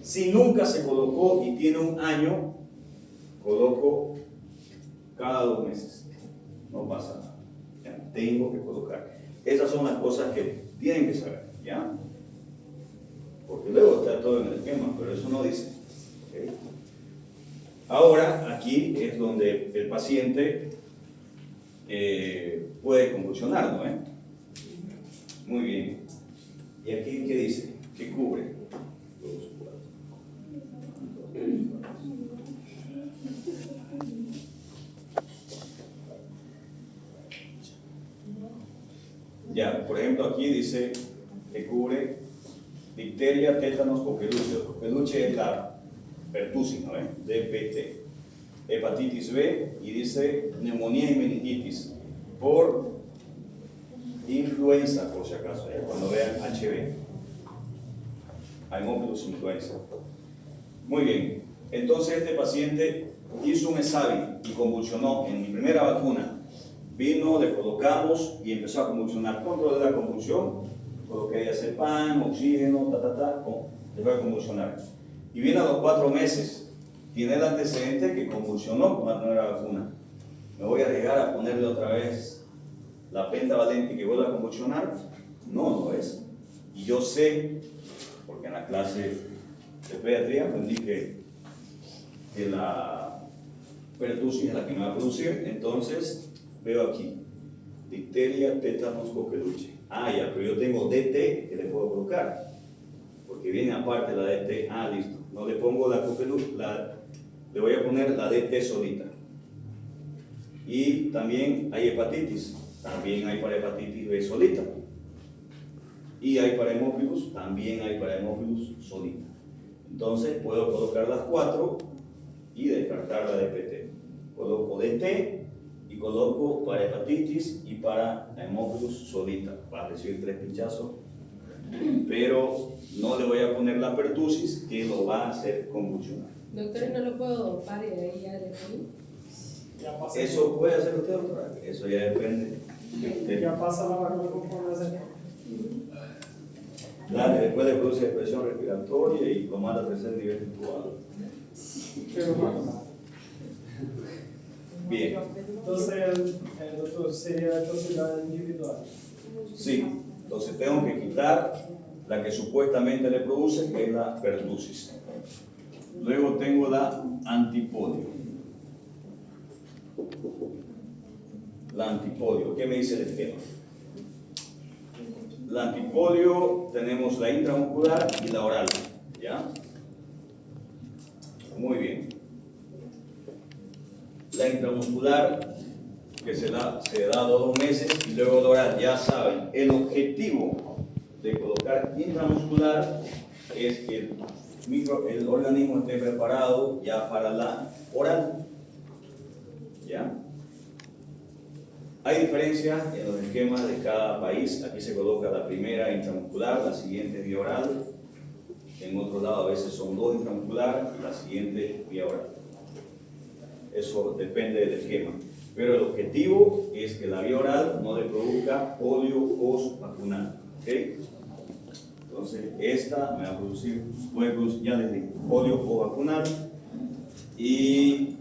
Si nunca se colocó y tiene un año, coloco cada 2 meses, no pasa nada. Tengo que colocar. Esas son las cosas que tienen que saber, ¿ya? Porque luego está todo en el esquema, pero eso no dice. ¿Okay? Ahora, aquí es donde el paciente puede convulsionar, ¿no? Muy bien. ¿Y aquí qué dice? ¿Qué cubre? 2, 4. Ya, por ejemplo, aquí dice que cubre difteria, tétanos, coqueluche. Coqueluche es la pertusis, ¿no? DPT. Hepatitis B y dice neumonía y meningitis por influenza, por si acaso, cuando vean HB. Haemophilus influenza. Muy bien. Entonces este paciente hizo un ESAVI y convulsionó en mi primera vacuna. Vino, le colocamos y empezó a convulsionar. Control de la convulsión, coloqué diazepam, oxígeno, dejó de convulsionar. Y viene a los 4 meses, tiene el antecedente que convulsionó con la primera vacuna. ¿Me voy a arriesgar a ponerle otra vez la pentavalente y que vuelva a convulsionar? No es. Y yo sé, porque en la clase de pediatría aprendí que la pertusis es la que me va a producir, entonces veo aquí, difteria, tétanos, coqueluche. Ya, pero yo tengo DT que le puedo colocar, porque viene aparte la DT. Listo. No le pongo la coqueluche, le voy a poner la DT solita. Y también hay hepatitis, también hay para hepatitis B solita. Y hay para hemófilos, también hay para hemófilos solita. Entonces puedo colocar las 4 y descartar la DPT. Coloco DT y coloco para hepatitis y para hemófilos solita, para recibir 3 pinchazos, pero no le voy a poner la pertusis que lo va a hacer convulsionar. Doctor, ¿no lo puedo dopar y de ahí ya le pongo? Eso puede hacer usted, doctora, eso ya depende. Ya pasa la vacuna conforme hace. Claro, después le produce presión respiratoria y lo manda a tercer nivel intubado. Pero bueno. Bien. Entonces, el doctor sería entonces la individual. Sí, Entonces tengo que quitar la que supuestamente le produce, que es la pertussis. Luego tengo la antipodio. La antipodio, ¿qué me dice el esquema? La antipodio tenemos la intramuscular y la oral, ¿ya? Muy bien. La intramuscular, que se da 2 meses, y luego la oral, ya saben, el objetivo de colocar intramuscular es que el organismo esté preparado ya para la oral, ¿ya? Hay diferencias en los esquemas de cada país. Aquí se coloca la primera intramuscular, la siguiente vía oral. En otro lado a veces son 2 intramuscular y la siguiente vía oral. Eso depende del esquema. Pero el objetivo es que la vía oral no le produzca polio post-vacunal. ¿Okay? Entonces, esta me va a producir, ya les digo, polio post-vacunal. Y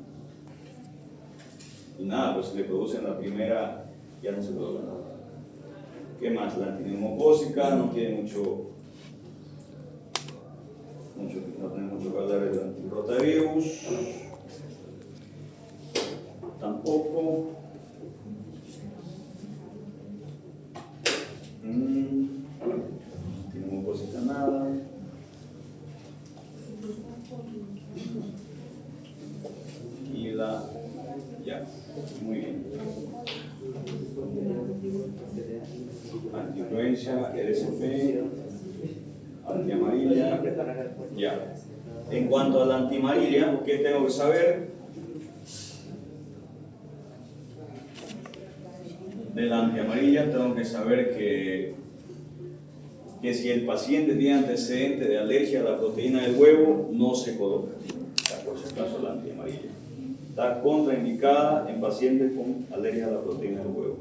nada, pues si le producen la primera, ya no se produce nada. ¿Qué más? La antineumocócica no tiene mucho, no tenemos mucho que hablar del antirrotavirus. Tampoco. Antineumocócica nada. Y la, ya, muy bien. Antiinfluencia, RSP, antiamarilla, ya. En cuanto a la antiamarilla, ¿qué tengo que saber? De la antiamarilla tengo que saber que si el paciente tiene antecedente de alergia a la proteína del huevo, no se coloca. Por si acaso la antiamarilla está contraindicada en pacientes con alergia a la proteína del huevo.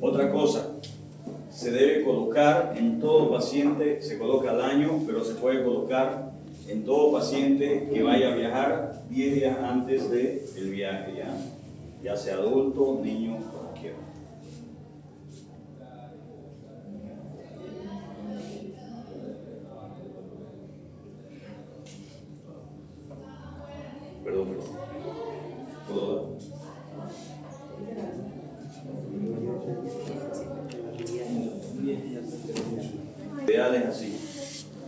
Otra cosa, se debe colocar en todo paciente, se coloca al año, pero se puede colocar en todo paciente que vaya a viajar 10 días antes del viaje, ya sea adulto, niño, cualquiera. Perdón. ¿Puedo dar? Ideales así.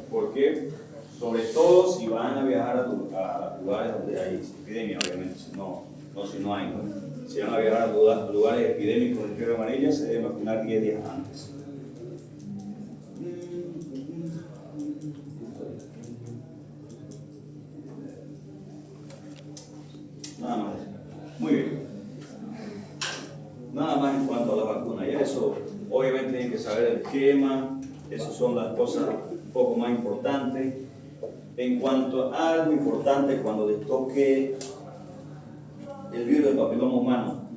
¿Por qué? Sobre todo si van a viajar a lugares donde hay epidemia, obviamente. Si no hay. ¿No? Si van a viajar a lugares epidémicos de fiebre amarilla, se deben vacunar 10 días antes. Nada más. Muy bien. Nada más en cuanto a la vacuna. Ya eso, obviamente tienen que saber el esquema. Esas son las cosas un poco más importantes. En cuanto a algo importante, cuando les toque el virus del papiloma humano,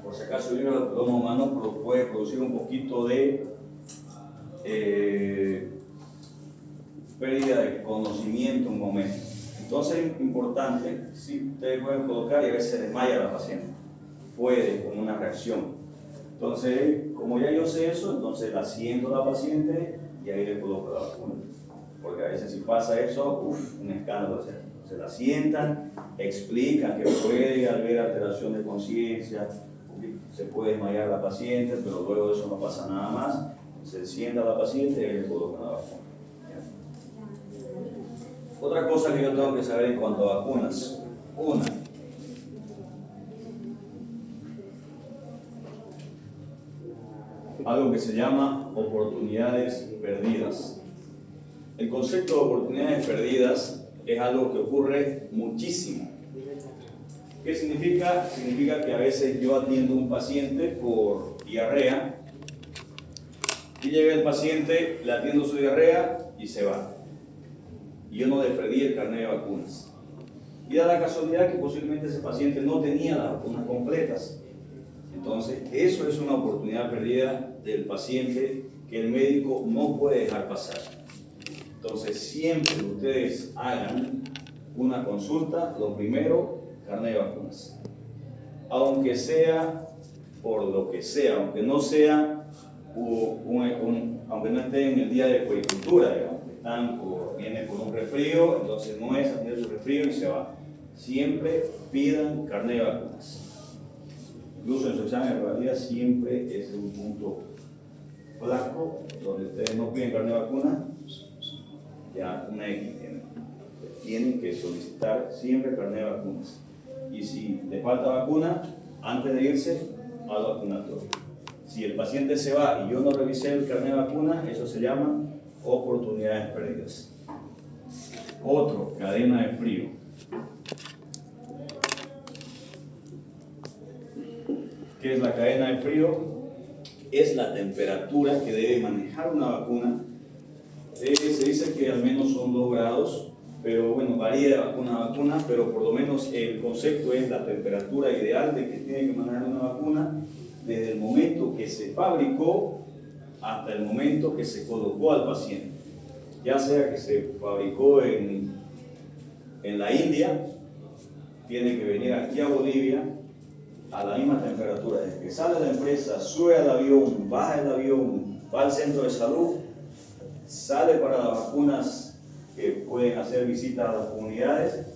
por si acaso el virus del papiloma humano puede producir un poquito de pérdida de conocimiento un momento. Entonces es importante, si ustedes pueden colocar y a veces se desmaya la paciente, puede con una reacción. Entonces, como ya yo sé eso, entonces la siento a la paciente y ahí le coloco la vacuna. Porque a veces si pasa eso, un escándalo. Se la sientan, explican que puede haber alteración de conciencia, se puede desmayar la paciente, pero luego de eso no pasa nada más. Se sienta a la paciente y ahí le colocan la vacuna. Otra cosa que yo tengo que saber en cuanto a vacunas. Algo que se llama oportunidades perdidas. El concepto de oportunidades perdidas es algo que ocurre muchísimo. ¿Qué significa? Significa que a veces yo atiendo a un paciente por diarrea y llega el paciente, le atiendo su diarrea y se va. Y yo no le perdí el carnet de vacunas. Y da la casualidad que posiblemente ese paciente no tenía las vacunas completas. Entonces, eso es una oportunidad perdida del paciente que el médico no puede dejar pasar. Entonces, siempre que ustedes hagan una consulta, lo primero, carnet de vacunas. Aunque sea por lo que sea, aunque no sea aunque no esté en el día de puericultura, digamos, que viene por un resfrío, entonces no es atender su resfrío y se va. Siempre pidan carnet de vacunas. Incluso en su examen de realidad siempre es un punto blanco donde ustedes no piden carnet de vacuna, ya una X tienen que solicitar siempre carnet de vacunas. Y si le falta vacuna, antes de irse al vacunatorio. Si el paciente se va y yo no revisé el carnet de vacuna, eso se llama oportunidades perdidas. Otro, cadena de frío. ¿Qué es la cadena de frío? Es la temperatura que debe manejar una vacuna. Se dice que al menos son 2 grados, pero bueno, varía de vacuna a vacuna, pero por lo menos el concepto es la temperatura ideal de que tiene que manejar una vacuna desde el momento que se fabricó hasta el momento que se colocó al paciente. Ya sea que se fabricó en la India, tiene que venir aquí a Bolivia a la misma temperatura. Desde que sale la empresa, sube al avión, baja el avión, va al centro de salud, sale para las vacunas que pueden hacer visitas a las comunidades,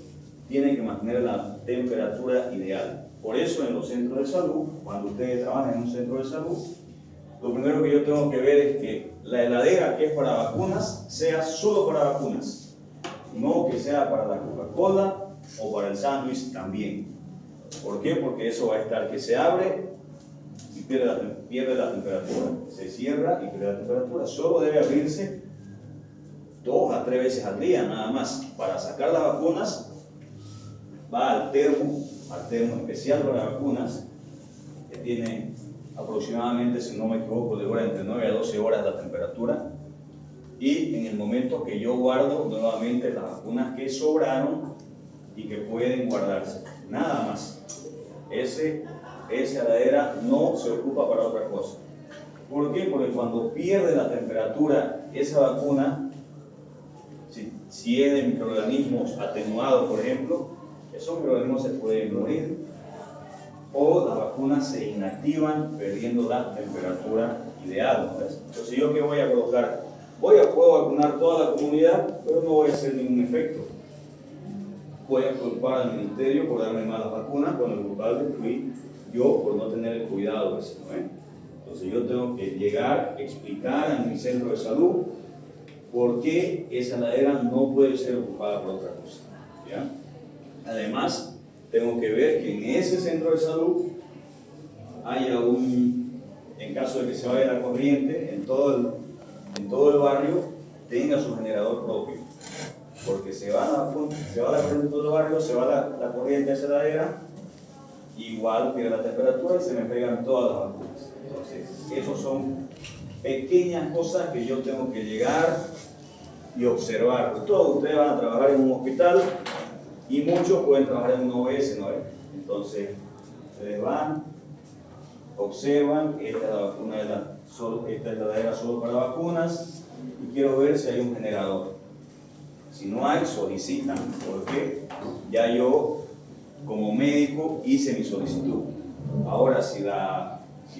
tiene que mantener la temperatura ideal. Por eso en los centros de salud, cuando ustedes trabajan en un centro de salud, lo primero que yo tengo que ver es que la heladera que es para vacunas sea solo para vacunas, no que sea para la Coca-Cola o para el sándwich también. ¿Por qué? Porque eso va a estar que se abre y pierde la temperatura, se cierra y pierde la temperatura. Solo debe abrirse 2 a 3 veces al día nada más. Para sacar las vacunas va al termo especial para vacunas, que tiene aproximadamente, si no me equivoco, de entre 9 a 12 horas la temperatura, y en el momento que yo guardo nuevamente las vacunas que sobraron y que pueden guardarse, nada más. Esa heladera no se ocupa para otra cosa. ¿Por qué? Porque cuando pierde la temperatura esa vacuna, si es de microorganismos atenuados, por ejemplo, esos microorganismos se pueden morir, o las vacunas se inactivan perdiendo la temperatura ideal, ¿no? Entonces, ¿yo qué voy a colocar? Puedo vacunar toda la comunidad, pero no voy a hacer ningún efecto. Voy a culpar al ministerio por darme malas vacunas, cuando el culpable fui yo por no tener el cuidado ese, ¿no? Entonces yo tengo que llegar, explicar a mi centro de salud por qué esa heladera no puede ser ocupada por otra cosa, ¿ya? Además, tengo que ver que en ese centro de salud haya en caso de que se vaya la corriente, en todo el barrio tenga su generador propio. Porque se va la corriente en todo el barrio, se va la corriente a esa heladera, igual pierde la temperatura y se me pegan todas las vacunas. Entonces, esas son pequeñas cosas que yo tengo que llegar y observar. Pues todos ustedes van a trabajar en un hospital y muchos pueden trabajar en un OS, ¿no? Entonces, ustedes van, observan, esta es la vacuna esta es la heladera solo para vacunas y quiero ver si hay un generador. Si no hay, solicitan, porque ya yo como médico hice mi solicitud. Ahora, si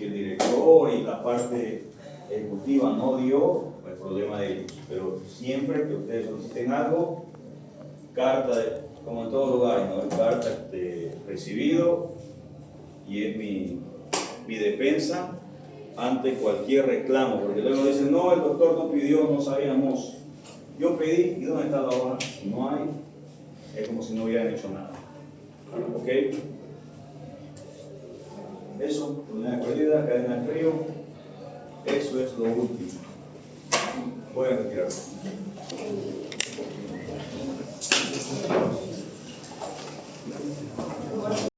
el director y la parte ejecutiva no dio, pues problema de ellos. Pero siempre que ustedes soliciten algo, carta, como en todos lugares, ¿no? Carta recibido, y es mi defensa ante cualquier reclamo, porque luego dicen, no, el doctor no pidió, no sabíamos. Yo pedí, ¿y dónde está la hoja? Si no hay, es como si no hubieran hecho nada. ¿Ok? Eso, una pérdida, cadena de frío, eso es lo último. Voy a retirarse.